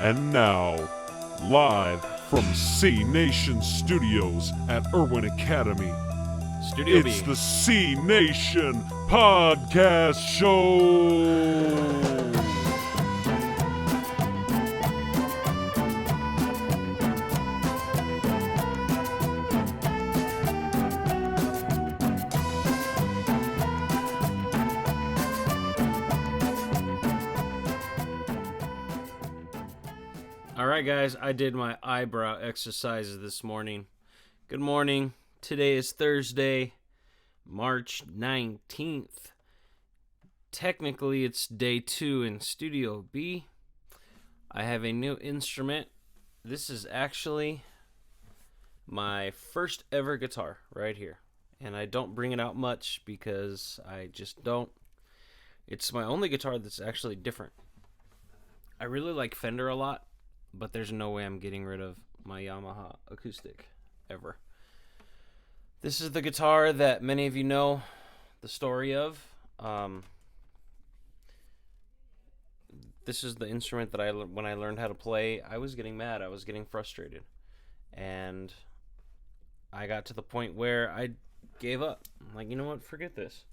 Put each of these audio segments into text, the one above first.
And now, live from C Nation Studios at Irwin Academy, Studio it's B. the C Nation Podcast Show. Alright guys, I did my eyebrow exercises this morning. Good morning. Today is Thursday, March 19th. Technically it's day 2 in Studio B. I have a new instrument. This is actually my first ever guitar right here. And I don't bring it out much because I just don't. It's my only guitar that's actually different. I really like Fender a lot, but there's no way I'm getting rid of my Yamaha acoustic ever. This is the guitar that many of you know the story of. This is the instrument that when I learned how to play, I was getting mad. I was getting frustrated. And I got to the point where I gave up. I'm like, you know what? Forget this.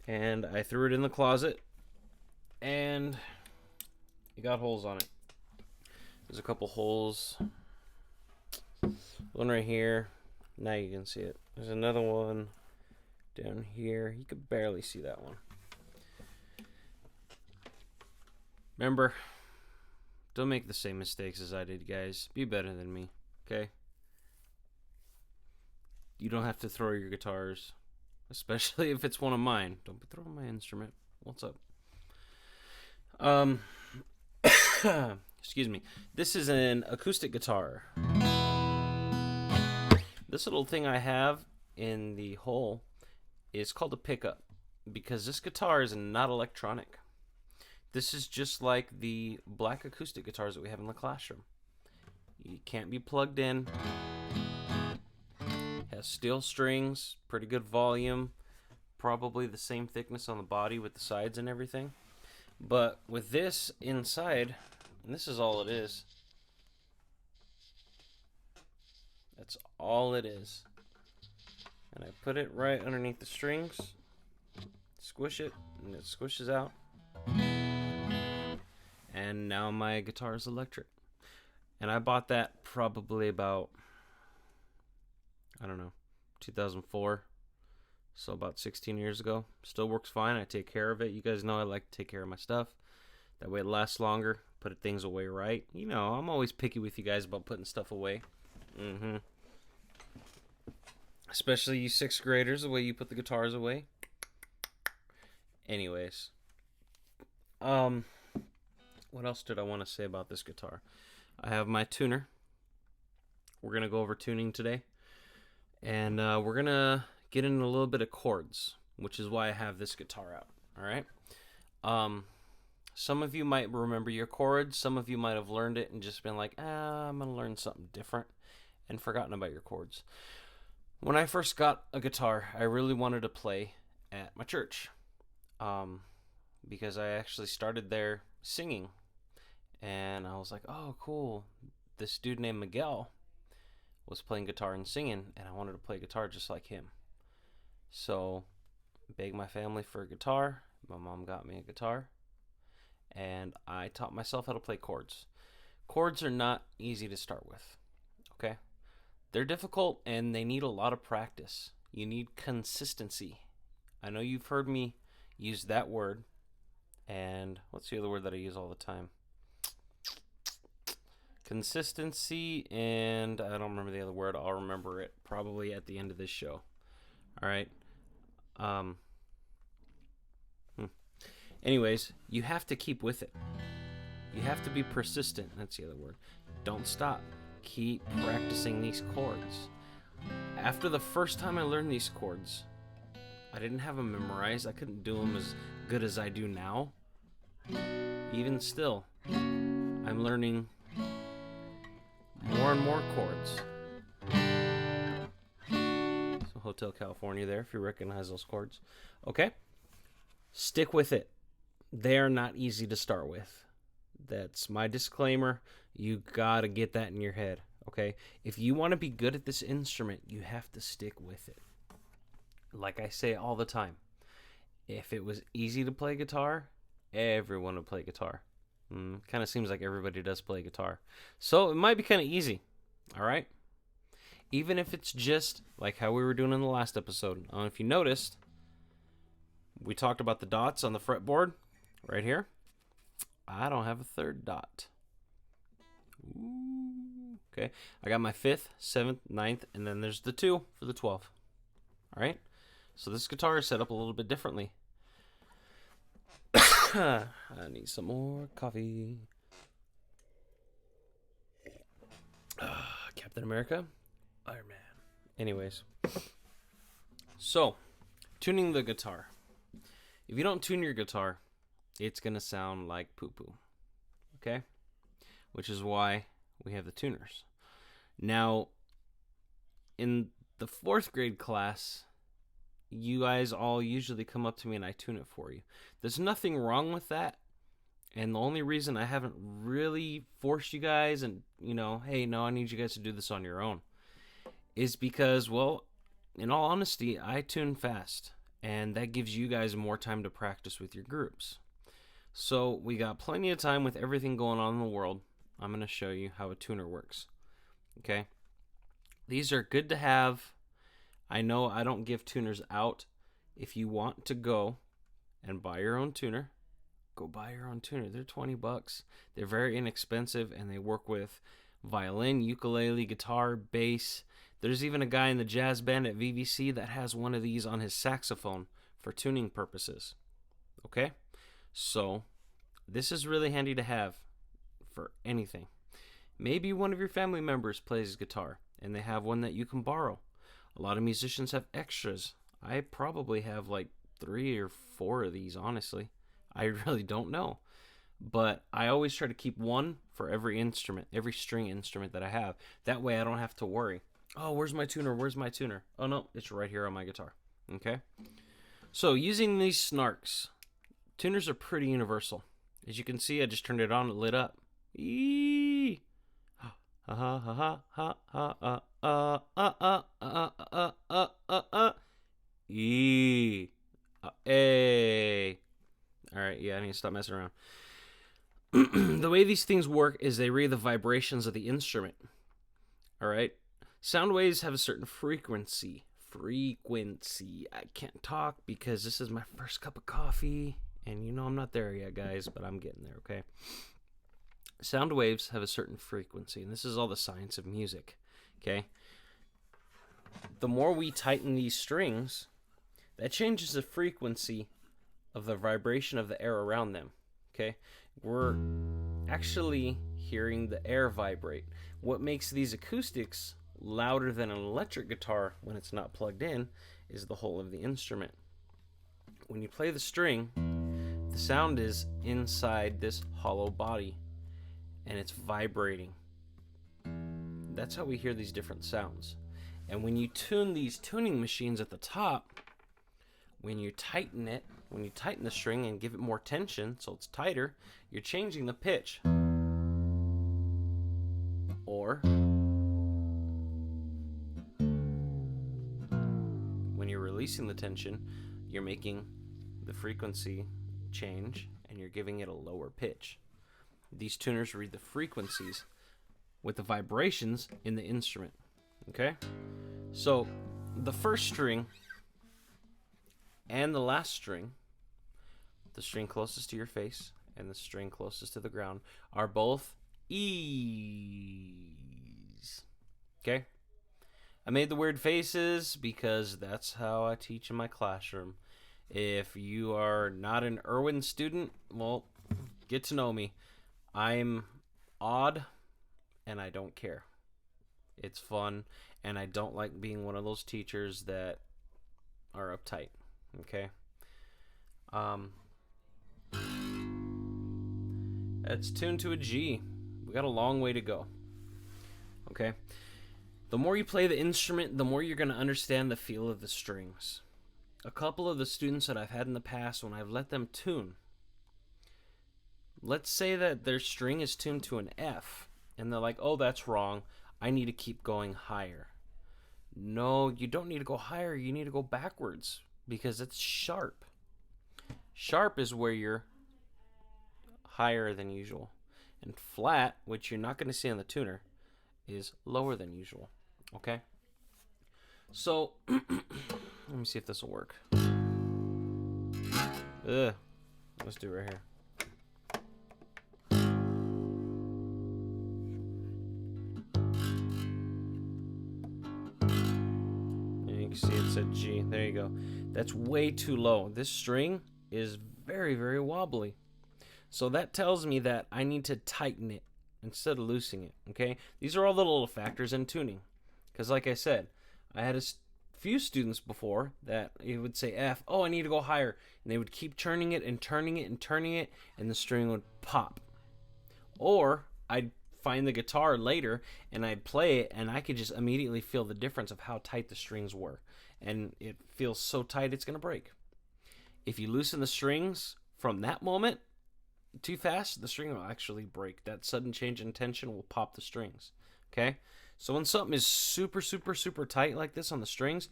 And I threw it in the closet. And it got holes on it. There's a couple holes. One right here. Now you can see it. There's another one down here. You can barely see that one. Remember, don't make the same mistakes as I did, guys. Be better than me, okay? You don't have to throw your guitars, especially if it's one of mine. Don't be throwing my instrument. What's up? Excuse me. This is an acoustic guitar. This little thing I have in the hole is called a pickup because this guitar is not electronic. This is just like the black acoustic guitars that we have in the classroom. You can't be plugged in. Has steel strings, pretty good volume, probably the same thickness on the body with the sides and everything. But with this inside, and this is all it is. That's all it is. And I put it right underneath the strings, squish it, and it squishes out. And now my guitar is electric. And I bought that probably about, 2004. So about 16 years ago. Still works fine. I take care of it. You guys know I like to take care of my stuff. That way it lasts longer. Put things away right. You know, I'm always picky with you guys about putting stuff away. Especially you 6th graders, the way you put the guitars away. Anyways. What else did I want to say about this guitar? I have my tuner. We're going to go over tuning today. And we're going to get into a little bit of chords, which is why I have this guitar out. Alright? Some of you might remember your chords. Some of you might have learned it and just been like, I'm going to learn something different, and forgotten about your chords. When I first got a guitar, I really wanted to play at my church, because I actually started there singing, and I was like, oh, cool. This dude named Miguel was playing guitar and singing, and I wanted to play guitar just like him. So, begged my family for a guitar. My mom got me a guitar. And I taught myself how to play chords. Chords are not easy to start with, okay? They're difficult and they need a lot of practice. You need consistency. I know you've heard me use that word. And what's the other word that I use all the time? Consistency, and I don't remember the other word. I'll remember it probably at the end of this show. All right? Anyways, you have to keep with it. You have to be persistent. That's the other word. Don't stop. Keep practicing these chords. After the first time I learned these chords, I didn't have them memorized. I couldn't do them as good as I do now. Even still, I'm learning more and more chords. So Hotel California there, if you recognize those chords. Okay? Stick with it. They are not easy to start with. That's my disclaimer. You gotta get that in your head, okay? If you want to be good at this instrument, you have to stick with it. Like I say all the time, if it was easy to play guitar, everyone would play guitar. Kind of seems like everybody does play guitar. So it might be kind of easy, all right? Even if it's just like how we were doing in the last episode. If you noticed, we talked about the dots on the fretboard right here. I don't have a third dot. Ooh, okay, I got my 5th, 7th, 9th, and then there's the 2 for the 12th. All right, so this guitar is set up a little bit differently. I need some more coffee. Captain America, Iron Man. Anyways, so tuning the guitar. If you don't tune your guitar, it's going to sound like poo-poo, okay? Which is why we have the tuners. Now, in the 4th grade class, you guys all usually come up to me and I tune it for you. There's nothing wrong with that. And the only reason I haven't really forced you guys and, hey, no, I need you guys to do this on your own is because, well, in all honesty, I tune fast. And that gives you guys more time to practice with your groups. So we got plenty of time with everything going on in the world. I'm going to show you how a tuner works. Okay? These are good to have. I know I don't give tuners out. If you want to go and buy your own tuner, go buy your own tuner. They're $20. They're very inexpensive and they work with violin, ukulele, guitar, bass. There's even a guy in the jazz band at VVC that has one of these on his saxophone for tuning purposes. Okay? So, this is really handy to have for anything. Maybe one of your family members plays guitar and they have one that you can borrow. A lot of musicians have extras. I probably have like 3 or 4 of these, honestly. I really don't know. But I always try to keep one for every instrument, every string instrument that I have. That way I don't have to worry. Oh, where's my tuner? Where's my tuner? Oh, no, it's right here on my guitar. Okay? So, using these snarks, tuners are pretty universal. As you can see, I just turned it on, it lit up. Eee! Ha ha ha ha ha E. A. Alright, yeah, I need to stop messing around. The way these things work is they read the vibrations of the instrument. Alright? Sound waves have a certain frequency. I can't talk because this is my first cup of coffee. And I'm not there yet, guys, but I'm getting there, okay? Sound waves have a certain frequency, and this is all the science of music, okay? The more we tighten these strings, that changes the frequency of the vibration of the air around them, okay? We're actually hearing the air vibrate. What makes these acoustics louder than an electric guitar when it's not plugged in is the whole of the instrument. When you play the string, the sound is inside this hollow body and it's vibrating. That's how we hear these different sounds. And when you tune these tuning machines at the top, when you tighten the string and give it more tension so it's tighter, you're changing the pitch. Or when you're releasing the tension, you're making the frequency change and you're giving it a lower pitch. These tuners read the frequencies with the vibrations in the instrument. Okay? So the first string and the last string, the string closest to your face and the string closest to the ground, are both E's. Okay? I made the weird faces because that's how I teach in my classroom. If you are not an Irwin student, well, get to know me. I'm odd and I don't care. It's fun and I don't like being one of those teachers that are uptight. Okay? It's tuned to a G. We got a long way to go. Okay? The more you play the instrument, the more you're going to understand the feel of the strings. A couple of the students that I've had in the past, when I've let them tune, let's say that their string is tuned to an F, and they're like, oh, that's wrong. I need to keep going higher. No, you don't need to go higher. You need to go backwards because it's sharp. Sharp is where you're higher than usual. And flat, which you're not going to see on the tuner, is lower than usual. Okay? So, let me see if this will work. Let's do it right here. You can see it said G. There you go. That's way too low. This string is very, very wobbly. So that tells me that I need to tighten it instead of loosening it, okay? These are all the little factors in tuning. Because like I said, I had a few students before that it would say F, oh, I need to go higher. And they would keep turning it and turning it and turning it, and the string would pop. Or I'd find the guitar later, and I'd play it, and I could just immediately feel the difference of how tight the strings were. And it feels so tight, it's going to break. If you loosen the strings from that moment too fast, the string will actually break. That sudden change in tension will pop the strings. Okay? So when something is super, super, super tight like this on the strings,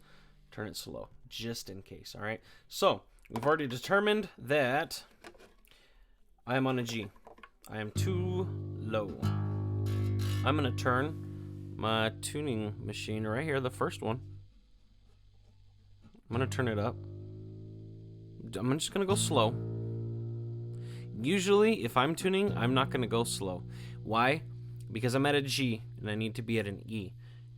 turn it slow, just in case. All right? So we've already determined that I am on a G. I am too low. I'm going to turn my tuning machine right here, the first one. I'm going to turn it up. I'm just going to go slow. Usually, if I'm tuning, I'm not going to go slow. Why? Because I'm at a G, and I need to be at an E.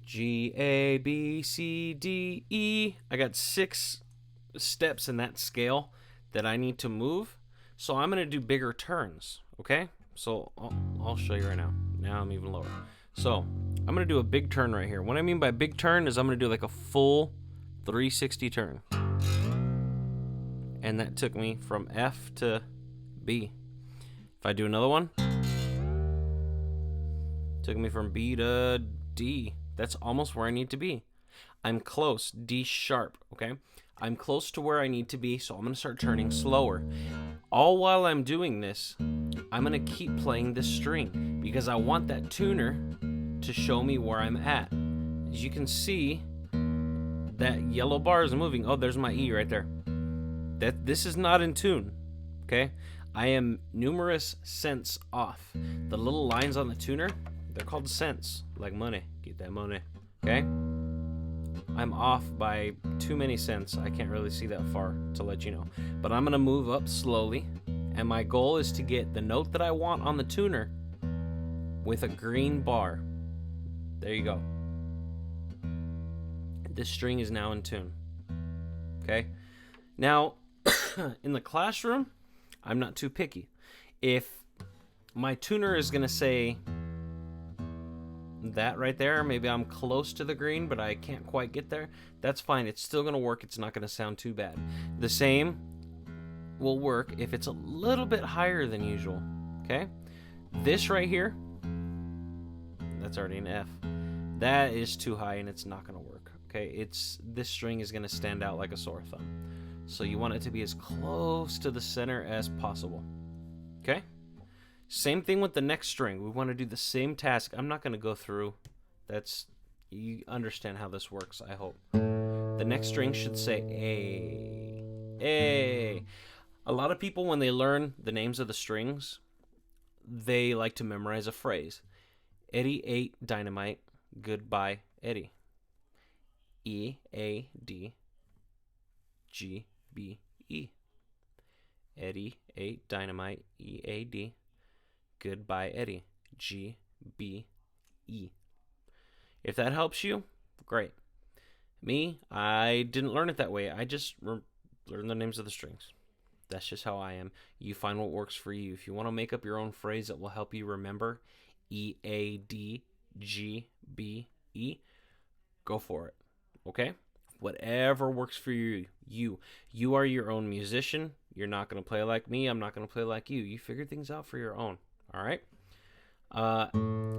G, A, B, C, D, E. I got 6 steps in that scale that I need to move. So I'm going to do bigger turns, okay? So I'll show you right now. Now I'm even lower. So I'm going to do a big turn right here. What I mean by big turn is I'm going to do like a full 360 turn. And that took me from F to B. If I do another one, took me from B to D. That's almost where I need to be. I'm close. D sharp, okay? I'm close to where I need to be, so I'm going to start turning slower. All while I'm doing this, I'm going to keep playing this string because I want that tuner to show me where I'm at. As you can see, that yellow bar is moving. Oh, there's my E right there. This is not in tune, okay? I am numerous cents off. The little lines on the tuner, they're called cents, like money. Get that money, okay? I'm off by too many cents. I can't really see that far to let you know. But I'm going to move up slowly, and my goal is to get the note that I want on the tuner with a green bar. There you go. This string is now in tune, okay? Now, in the classroom, I'm not too picky. If my tuner is going to say that right there, maybe I'm close to the green, but I can't quite get there, that's fine. It's still going to work. It's not going to sound too bad. The same will work if it's a little bit higher than usual, okay? This right here, that's already an F. That is too high, and it's not going to work, okay? This string is going to stand out like a sore thumb. So you want it to be as close to the center as possible. Okay? Same thing with the next string. We want to do the same task. I'm not going to go through. You understand how this works, I hope. The next string should say A. A. A lot of people, when they learn the names of the strings, they like to memorize a phrase. Eddie ate dynamite. Goodbye, Eddie. E, A, D, G, B, E. Eddie ate dynamite. E, A, D. Goodbye, Eddie. G, B, E. If that helps you, great. Me, I didn't learn it that way. I just learned the names of the strings. That's just how I am. You find what works for you. If you want to make up your own phrase that will help you remember E, A, D, G, B, E, go for it. Okay? Whatever works for you. You are your own musician. You're not going to play like me. I'm not going to play like you. You figure things out for your own. All right?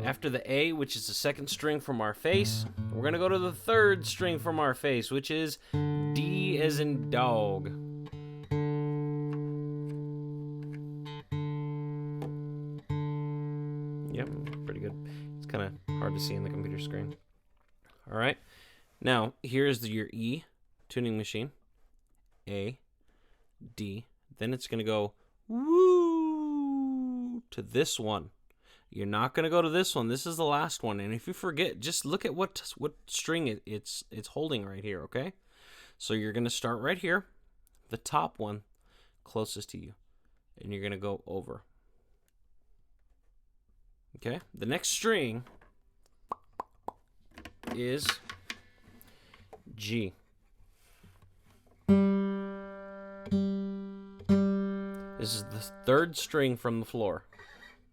After the A, which is the second string from our face, we're going to go to the third string from our face, which is D as in dog. to see in the computer screen. All right. Now, here's your E tuning machine. A, D. Then it's going to go woo to this one. You're not going to go to this one. This is the last one. And if you forget, just look at what string it's holding right here, okay? So you're going to start right here, the top one closest to you. And you're going to go over. Okay? The next string is G. This is the third string from the floor.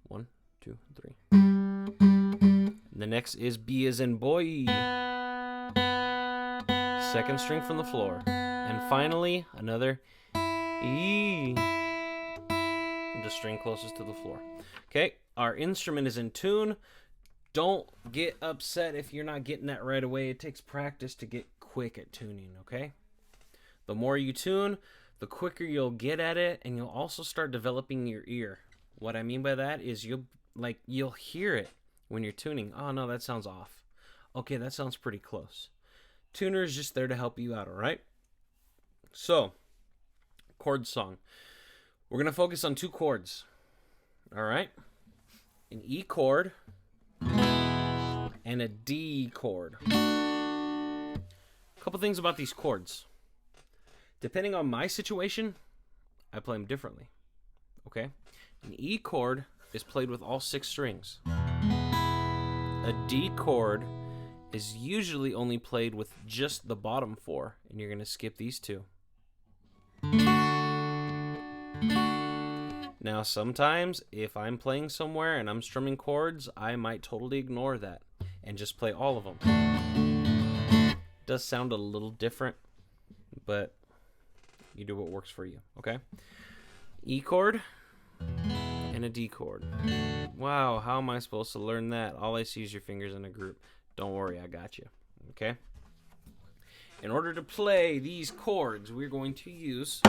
1, 2, 3. The next is B as in boy. Second string from the floor. And finally, another E. The string closest to the floor. Okay, our instrument is in tune. Don't get upset if you're not getting that right away. It takes practice to get quick at tuning, okay? The more you tune, the quicker you'll get at it, and you'll also start developing your ear. What I mean by that is you'll hear it when you're tuning. Oh no, that sounds off. Okay, that sounds pretty close. Tuner is just there to help you out, all right? So, chord song. We're going to focus on 2 chords. All right? An E chord and a D chord. A couple things about these chords. Depending on my situation, I play them differently. Okay? An E chord is played with all 6 strings. A D chord is usually only played with just the bottom 4, and you're going to skip these 2. Now, sometimes, if I'm playing somewhere and I'm strumming chords, I might totally ignore that and just play all of them. It does sound a little different, but you do what works for you, okay? E chord and a D chord. Wow, how am I supposed to learn that? All I see is your fingers in a group. Don't worry, I got you, okay? In order to play these chords, we're going to use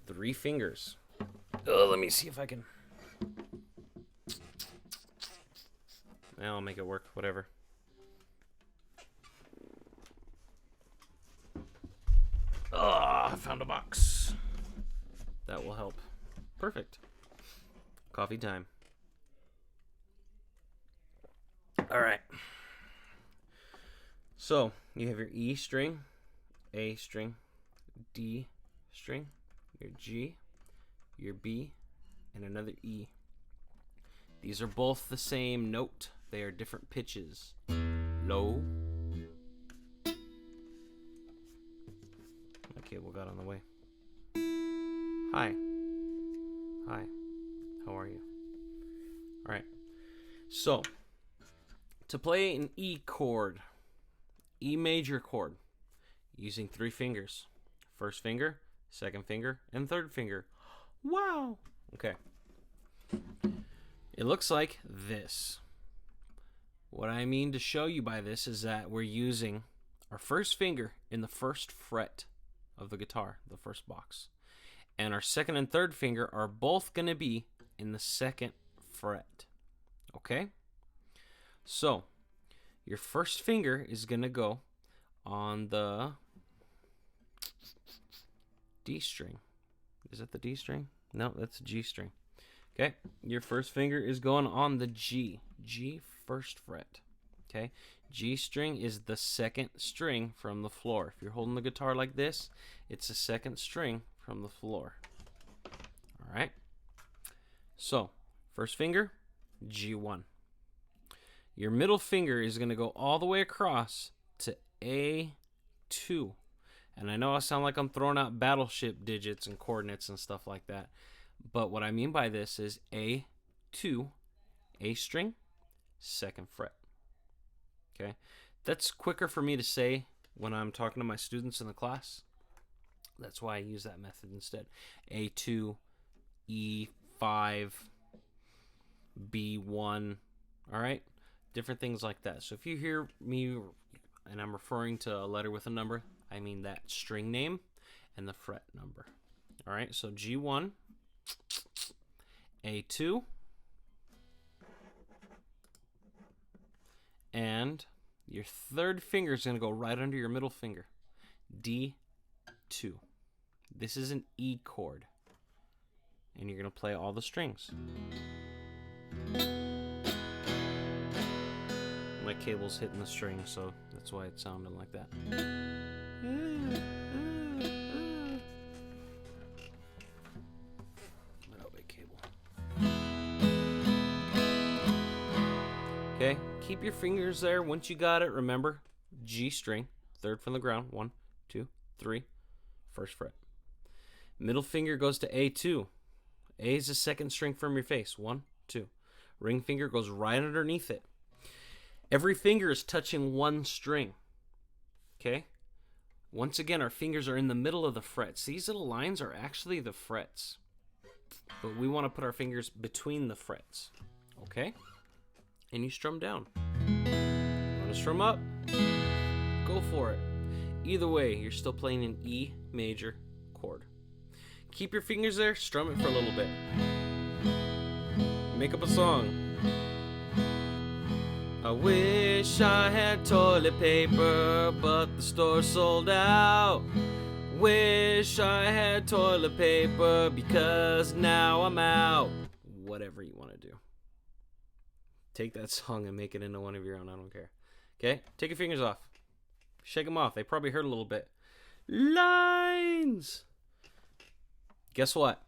3 fingers. Let me see if I can. I'll make it work, whatever. I found a box. That will help. Perfect. Coffee time. All right. So, you have your E string, A string, D string, your G, your B, and another E. These are both the same note. They are different pitches. Low. My cable got on the way. Hi. Hi. How are you? All right. So, to play an E chord, E major chord, using 3 fingers. First finger, second finger, and third finger. Wow. Okay. It looks like this. What I mean to show you by this is that we're using our first finger in the first fret of the guitar, the first box. And our second and third finger are both going to be in the second fret. Okay? So, your first finger is going to go on the D string. Is that the D string? No, that's the G string. Okay, your first finger is going on the G. G first fret. Okay, G string is the second string from the floor. If you're holding the guitar like this, it's the second string from the floor. All right. So, first finger, G1. Your middle finger is going to go all the way across to A2. And I know I sound like I'm throwing out battleship digits and coordinates and stuff like that. But what I mean by this is A2, A string, second fret. Okay? That's quicker for me to say when I'm talking to my students in the class. That's why I use that method instead. A2, E5, B1, all right? Different things like that. So if you hear me and I'm referring to a letter with a number, I mean that string name and the fret number. All right, so G1, A2, And your third finger is going to go right under your middle finger. D2. This is an E chord. And you're going to play all the strings. My cable's hitting the string, so that's why it's sounding like that. Okay, keep your fingers there. Once you got it, remember, G string, third from the ground, 1, 2, 3, first fret. Middle finger goes to A2. A is the second string from your face, 1, 2. Ring finger goes right underneath it. Every finger is touching one string, okay? Once again, our fingers are in the middle of the frets. These little lines are actually the frets, but we want to put our fingers between the frets, okay? And you strum down. Want to strum up? Go for it. Either way, you're still playing an E major chord. Keep your fingers there, strum it for a little bit. Make up a song. I wish I had toilet paper, but the store sold out. Wish I had toilet paper because now I'm out. Whatever you want to do. Take that song and make it into one of your own. I don't care. Okay? Take your fingers off. Shake them off. They probably hurt a little bit. Lines! Guess what?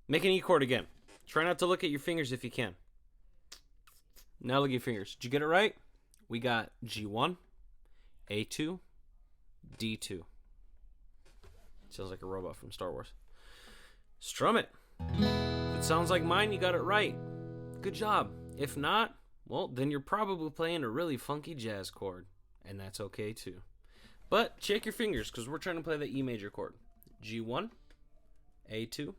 Make an E chord again. Try not to look at your fingers if you can. Now look at your fingers. Did you get it right? We got G1, A2, D2. Sounds like a robot from Star Wars. Strum it. If it sounds like mine, you got it right. Good job. If not, well, then you're probably playing a really funky jazz chord. And that's okay too. But check your fingers because we're trying to play the E major chord. G1, A2,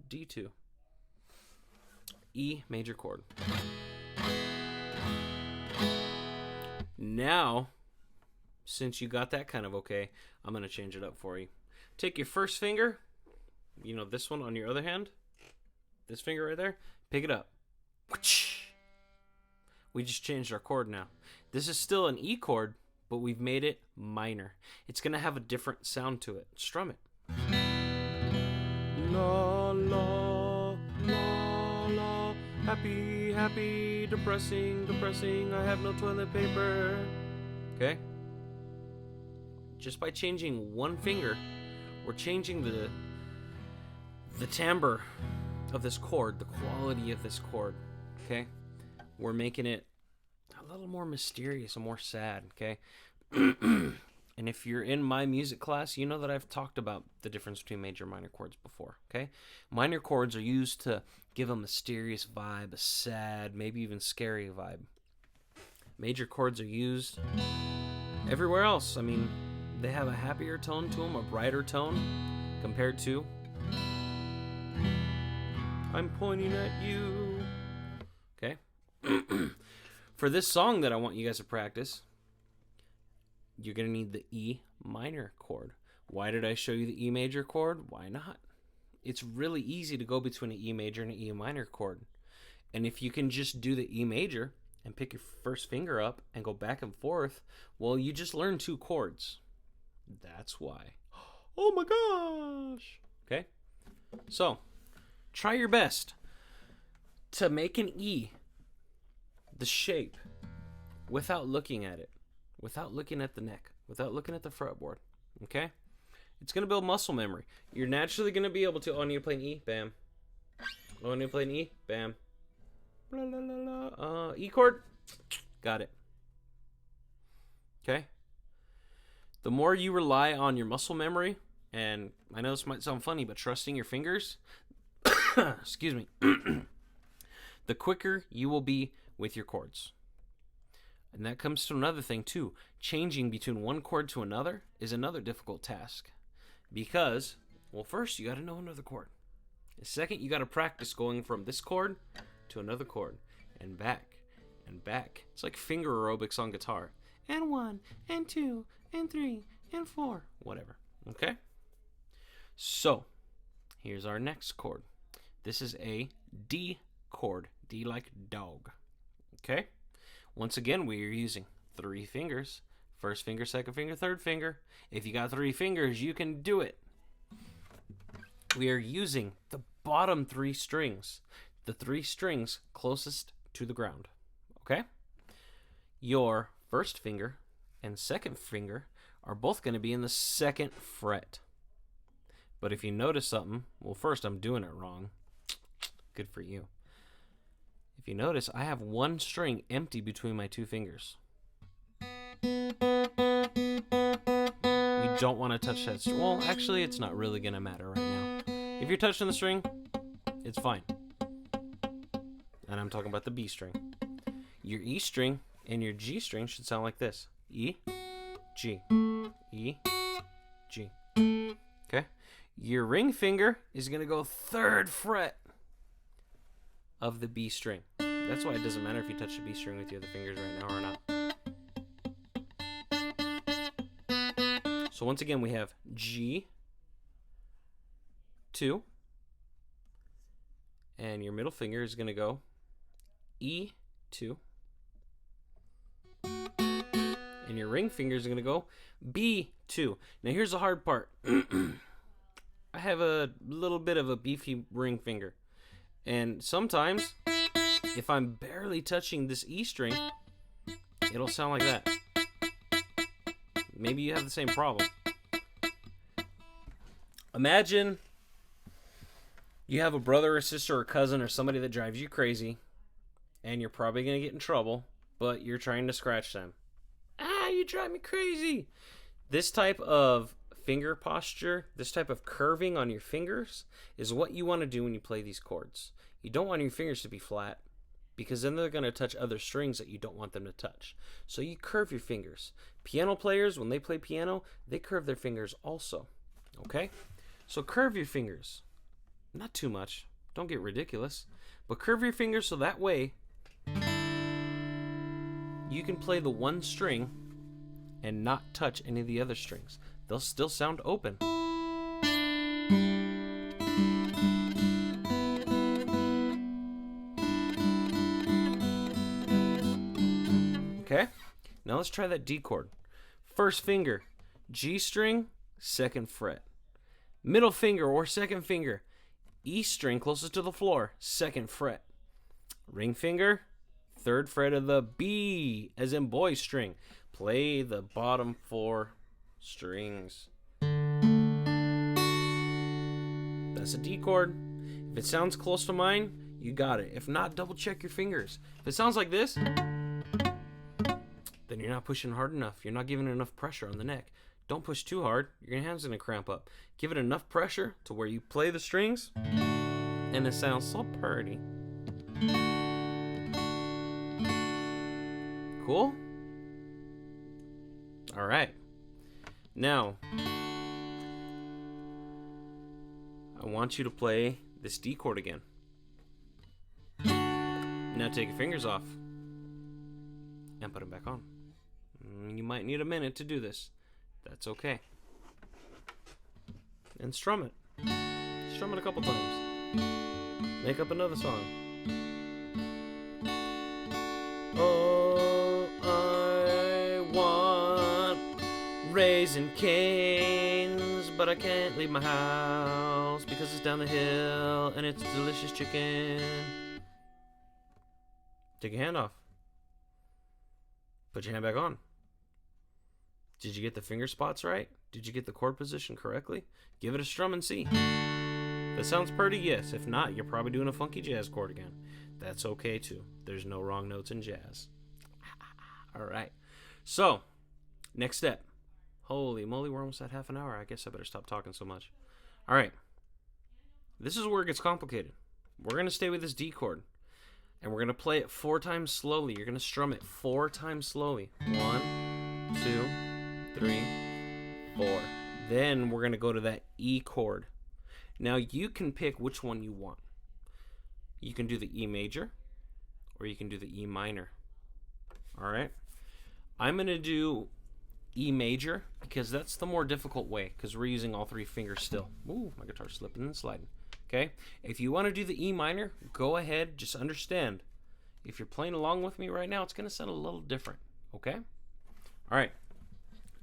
D2. E major chord. Now, since you got that kind of okay, I'm going to change it up for you. Take your first finger, you know, this one on your other hand, this finger right there, pick it up. We just changed our chord now. This is still an E chord, but we've made it minor. It's going to have a different sound to it. Strum it. La, la, la, la. Happy, happy, depressing, depressing. I have no toilet paper. Okay? Just by changing one finger, we're changing the timbre of this chord, the quality of this chord. Okay? We're making it a little more mysterious and more sad, okay? And if you're in my music class, you know that I've talked about the difference between major and minor chords before, okay? Minor chords are used to give a mysterious vibe, a sad, maybe even scary vibe. Major chords are used everywhere else. I mean, they have a happier tone to them, a brighter tone, compared to I'm pointing at you. Okay? For this song that I want you guys to practice, you're going to need the E minor chord. Why did I show you the E major chord? Why not? It's really easy to go between an E major and an E minor chord. And if you can just do the E major and pick your first finger up and go back and forth, well, you just learned two chords. That's why. Oh my gosh! Okay? So, try your best to make an E, the shape, without looking at it, without looking at the neck, without looking at the fretboard. Okay? It's going to build muscle memory. You're naturally going to be able to, oh, I need to play an E, bam. Oh, I need to play an E, bam. La, la, la, la. E chord, got it. Okay? The more you rely on your muscle memory, and I know this might sound funny, but trusting your fingers, excuse me, the quicker you will be with your chords. And that comes to another thing too. Changing between one chord to another is another difficult task. Because, well, first you got to know another chord. And second, you got to practice going from this chord to another chord. And back, and back. It's like finger aerobics on guitar. And 1, and 2, and 3, and 4. Whatever. Okay? So, here's our next chord. This is a D chord. D like dog. Okay? Once again, we are using 3 fingers. First finger, second finger, third finger. If you got 3 fingers, you can do it. We are using the bottom 3 strings. The 3 strings closest to the ground. Okay? Your first finger and second finger are both going to be in the 2nd fret. But if you notice something, well, first, I'm doing it wrong. Good for you. If you notice, I have 1 string empty between my 2 fingers. You don't want to touch that string. Well, actually, it's not really going to matter right now. If you're touching the string, it's fine. And I'm talking about the B string. Your E string and your G string should sound like this. E, G, E, G. Okay? Your ring finger is going to go 3rd fret of the B string. That's why it doesn't matter if you touch the B string with your other fingers right now or not. So once again, we have G, 2, and your middle finger is going to go E, 2, and your ring finger is going to go B, 2. Now here's the hard part. I have a little bit of a beefy ring finger, and sometimes if I'm barely touching this E string, it'll sound like that. Maybe you have the same problem. Imagine you have a brother or sister or cousin or somebody that drives you crazy, and you're probably going to get in trouble, but you're trying to scratch them. You drive me crazy. This type of finger posture, this type of curving on your fingers is what you want to do when you play these chords. You don't want your fingers to be flat, because then they're going to touch other strings that you don't want them to touch. So you curve your fingers. Piano players, when they play piano, they curve their fingers also. Okay? So curve your fingers. Not too much. Don't get ridiculous. But curve your fingers so that way you can play the 1 string and not touch any of the other strings. They'll still sound open. Okay? Now let's try that D chord. First finger, G string, 2nd fret. Middle finger or second finger, E string closest to the floor, 2nd fret. Ring finger, 3rd fret of the B, as in boy string. Play the bottom 4 strings. That's a D chord. If it sounds close to mine, you got it. If not, double check your fingers. If it sounds like this, then you're not pushing hard enough. You're not giving it enough pressure on the neck. Don't push too hard. Your hand's going to cramp up. Give it enough pressure to where you play the strings, and it sounds so pretty. Cool? All right. Now, I want you to play this D chord again. Now take your fingers off and put them back on. You might need a minute to do this. That's okay. And strum it. Strum it a couple times. Make up another song. Oh, I want Raising Cane's, but I can't leave my house because it's down the hill and it's delicious chicken. Take your hand off. Put your hand back on. Did you get the finger spots right? Did you get the chord position correctly? Give it a strum and see. That sounds pretty, yes. If not, you're probably doing a funky jazz chord again. That's okay too. There's no wrong notes in jazz. All right. So, next step. Holy moly, we're almost at half an hour. I guess I better stop talking so much. All right. This is where it gets complicated. We're going to stay with this D chord. And we're going to play it 4 times slowly. You're going to strum it 4 times slowly. 1, 2, 3, 4. Then we're going to go to that E chord. Now you can pick which one you want. You can do the E major, or you can do the E minor. All right? I'm going to do E major because that's the more difficult way, because we're using all 3 fingers still. Ooh, my guitar's slipping and sliding. Okay? If you want to do the E minor, go ahead. Just understand, if you're playing along with me right now, it's going to sound a little different, okay? All right.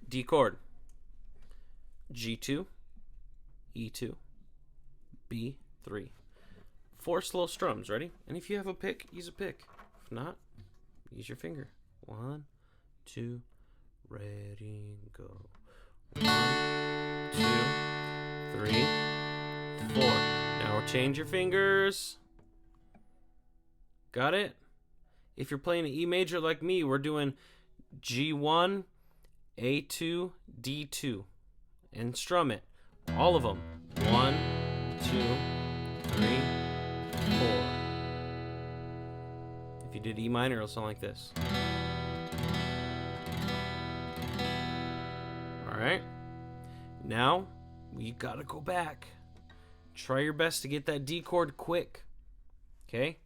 D chord. G2, E2, B3. 4 slow strums, ready? And if you have a pick, use a pick. If not, use your finger. 1, 2, ready, go. 1, 2, 3, 4. Now change your fingers. Got it? If you're playing an E major like me, we're doing G1, A2, D2. And strum it. All of them. 1, 2, 3, 4. If you did E minor, it'll sound like this. Alright. Now, you gotta go back. Try your best to get that D chord quick. Okay?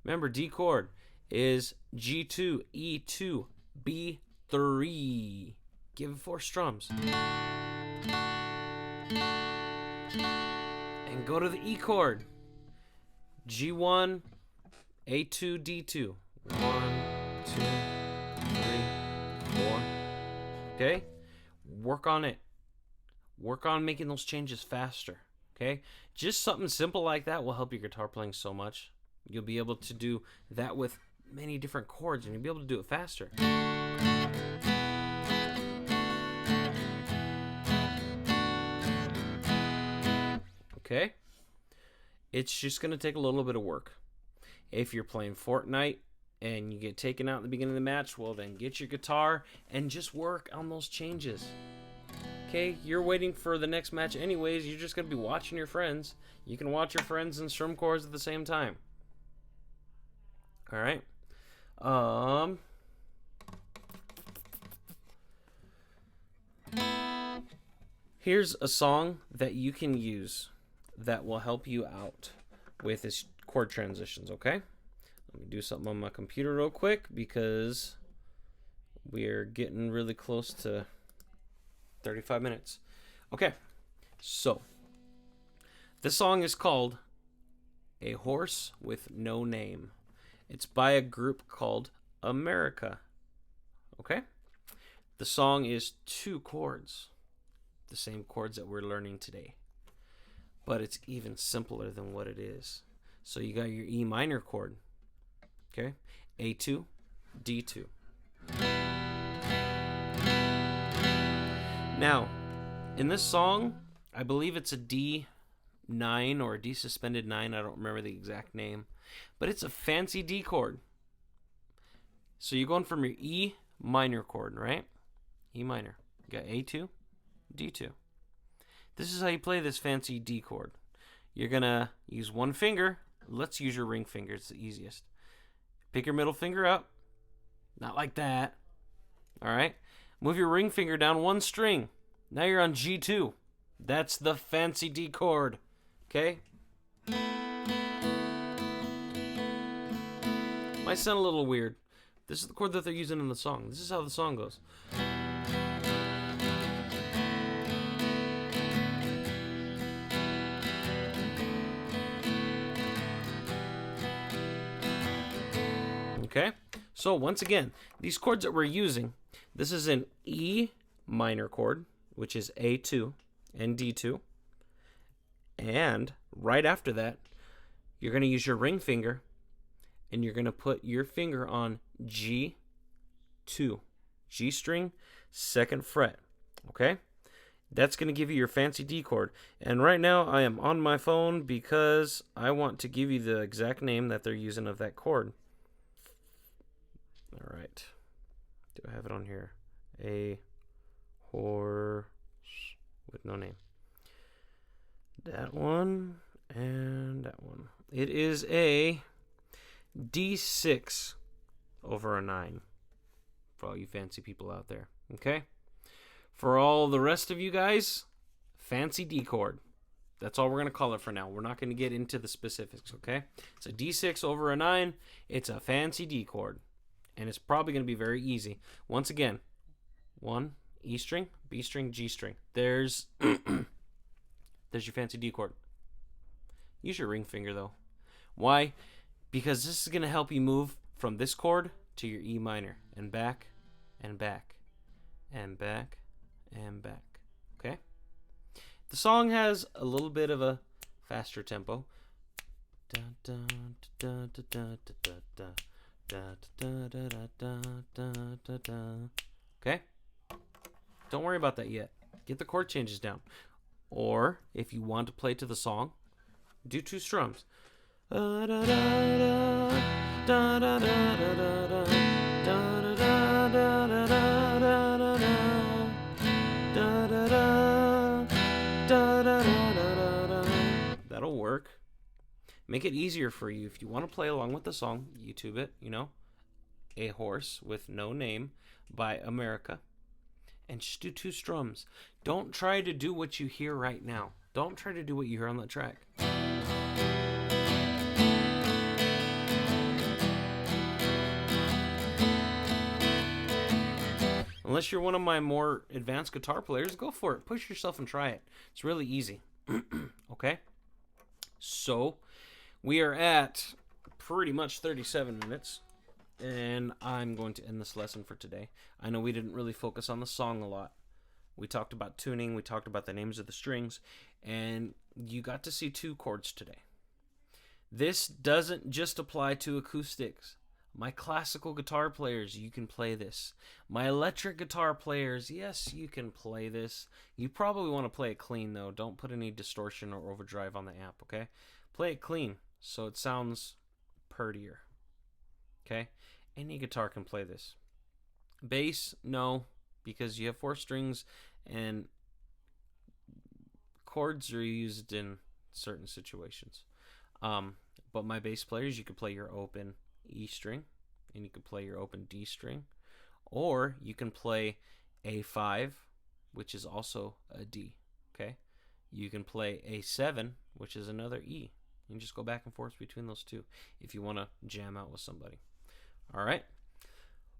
Remember, D chord is G2, E2, B3. Give it 4 strums. And go to the E chord. G1, A2, D2. 1, 2, 3, 4. Okay? Work on it. Work on making those changes faster. Okay? Just something simple like that will help your guitar playing so much. You'll be able to do that with many different chords, and you'll be able to do it faster. Okay? It's just going to take a little bit of work. If you're playing Fortnite and you get taken out at the beginning of the match, well, then get your guitar and just work on those changes. Okay? You're waiting for the next match anyways. You're just going to be watching your friends. You can watch your friends and strum chords at the same time. All right? Here's a song that you can use that will help you out with this chord transitions, okay? Let me do something on my computer real quick because we're getting really close to 35 minutes. Okay, so this song is called A Horse with No Name. It's by a group called America, okay? The song is 2 chords, the same chords that we're learning today. But it's even simpler than what it is. So you got your E minor chord, okay? A2, D2. Now, in this song, I believe it's a D9 or a D suspended 9. I don't remember the exact name. But it's a fancy D chord. So you're going from your E minor chord, right? E minor. You got A2, D2. This is how you play this fancy D chord. You're going to use one finger. Let's use your ring finger. It's the easiest. Pick your middle finger up. Not like that. All right? Move your ring finger down 1 string. Now you're on G2. That's the fancy D chord. Okay? Might sound a little weird. This is the chord that they're using in the song. This is how the song goes. Okay, so once again, these chords that we're using, this is an E minor chord, which is A2 and D2. And right after that, you're going to use your ring finger, and you're going to put your finger on G2, G string, 2nd fret, okay? That's going to give you your fancy D chord. And right now, I am on my phone because I want to give you the exact name that they're using of that chord. All right. Do I have it on here? A horse with no name. That one and that one. It is a D6 over a 9 for all you fancy people out there. Okay? For all the rest of you guys, fancy D chord. That's all we're going to call it for now. We're not going to get into the specifics, okay? It's a D6 over a 9. It's a fancy D chord. And it's probably going to be very easy. Once again, 1, E string, B string, G string. There's there's your fancy D chord. Use your ring finger, though. Why? Because this is going to help you move from this chord to your E minor, and back, and back, and back, and back. Okay? The song has a little bit of a faster tempo. Okay? Don't worry about that yet. Get the chord changes down. Or, if you want to play to the song, do 2 strums. That'll work. Make it easier for you. If you want to play along with the song, YouTube it, A Horse with No Name by America. And just do 2 strums. Don't try to do what you hear right now. Don't try to do what you hear on the track. Unless you're one of my more advanced guitar players, go for it. Push yourself and try it. It's really easy. Okay? So, we are at pretty much 37 minutes. And I'm going to end this lesson for today. I know we didn't really focus on the song a lot. We talked about tuning, we talked about the names of the strings, and you got to see 2 chords today. This doesn't just apply to acoustics. My classical guitar players, you can play this. My electric guitar players, yes, you can play this. You probably want to play it clean, though. Don't put any distortion or overdrive on the amp, okay? Play it clean so it sounds purtier. Okay? Any guitar can play this. Bass, no, because you have 4 strings and chords are used in certain situations. But my bass players, you could play your open E string and you could play your open D string, or you can play A5, which is also a D. Okay? You can play A7, which is another E. You can just go back and forth between those 2 if you want to jam out with somebody. All right.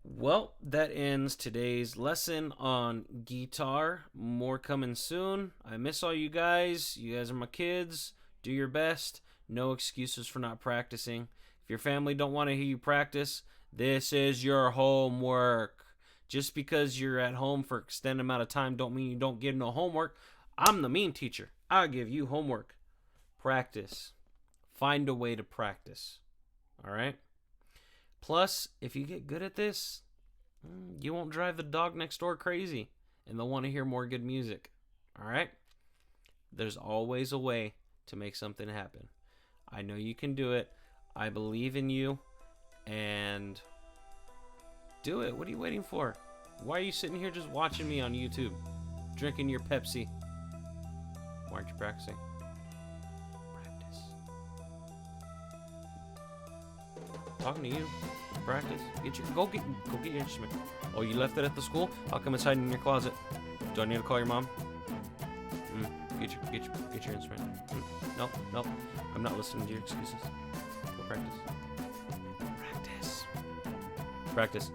Well, that ends today's lesson on guitar. More coming soon. I miss all you guys. You guys are my kids. Do your best. No excuses for not practicing. If your family don't want to hear you practice, this is your homework. Just because you're at home for an extended amount of time don't mean you don't get no homework. I'm the mean teacher. I'll give you homework. Practice. Find a way to practice. All right? Plus, if you get good at this, you won't drive the dog next door crazy, and they'll want to hear more good music. All right? There's always a way to make something happen. I know you can do it. I believe in you, and do it. What are you waiting for? Why are you sitting here just watching me on YouTube, drinking your Pepsi? Why aren't you practicing? Talking to you. Practice. Go get your instrument. Oh, you left it at the school? How come it's hiding in your closet? Do I need to call your mom? Get your instrument. No. I'm not listening to your excuses. Go practice. Practice.